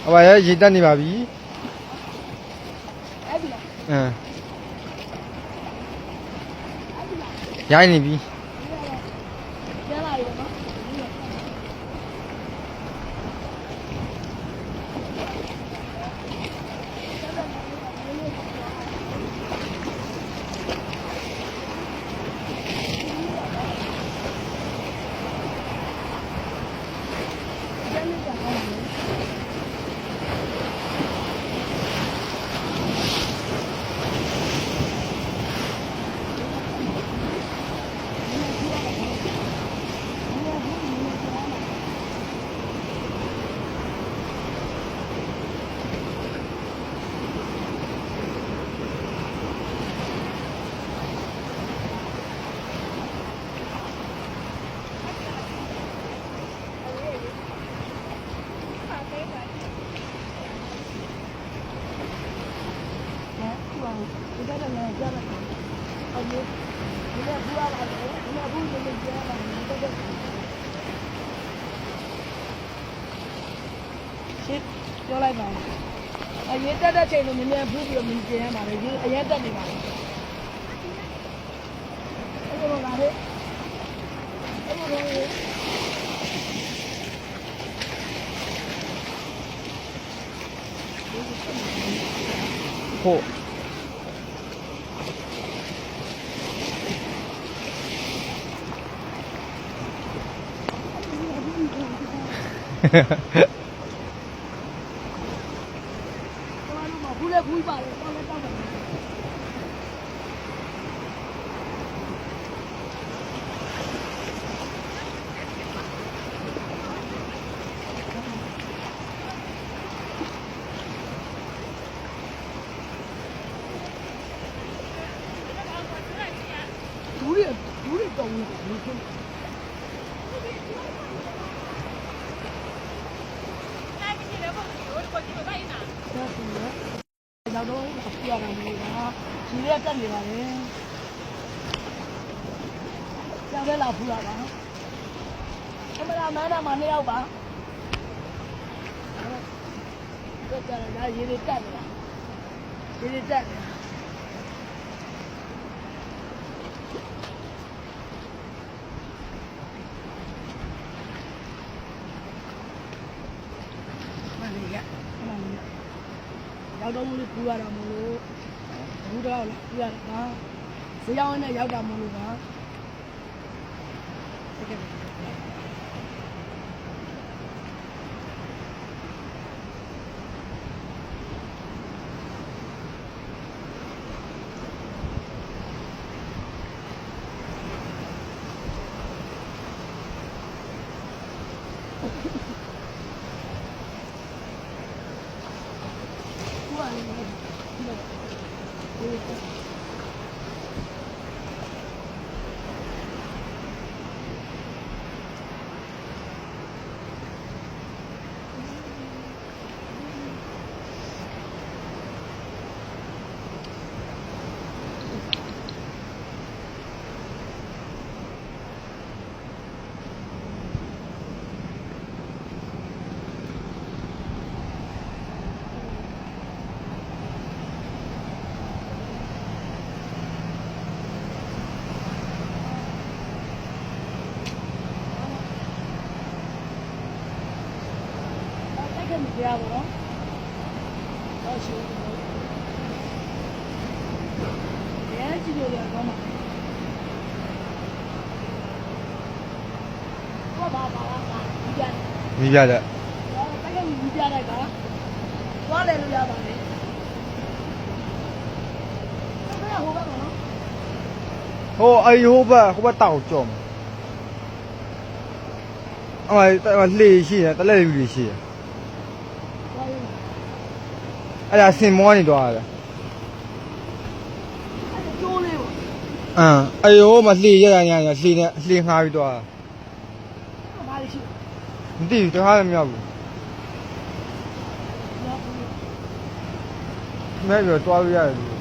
ဟိုဘာရေတက်နေပါပြီရိုင်းနေပြီပြောလိုက်ပါအရင်တက်တဲ့ချိန်လိုမြင်မြင်ဘူးပြီးတော့မြင်ကျင်ရမှာလေအရင်တက်နေပါလေအဲ့လိုပါလေအဲ့လိုလေဟုတ်ဘူးလေဘူးပါလေတောက်တောက်ပါဘူးလေတောင်းနေဘူးခင်ရောက်တော့ပြရတာမျိုးပါဒီရက်တက်နေပါလေကြောက်ရလာဖူးလာပါအမလာမန်းတာမနှစ်ယောက်ပါတော့ကြတာရေးလေးတက်နေတာရေးလေးတက်နေတာရောက်တော့မလို့ပူရတာမလို့ဘူးတော့လာပူရတာပါဈေးရောက်နေရောက်တာမလို့ပါတကယ်မပြဘူးနော်ဟုတ်ရှိတယ်ရဲကြည့်လို့ရတော့မှာဘာမိပြတဲ့တကယ်မိပြတဲ့ကသွားတယ်လို့ရပါလေဘယ်ဟိုဘက်နော်ဟိုအေးဟိုဘက်တောက်ကြုံလှေရှိတယ်တလက်လူတွေရှိတယ်အဲ့ဒါစင်မောနေတော့ရတယ်ကျိုးလေးပေါ့အေးဟိုမှာလှေရရလှေနဲ့လှေငှားပြီးတော့ဘာလို့ရှိမသိဘူးတခါလည်းမရောက်ဘူးမဲပြီးတော့တွားလို့ရတယ်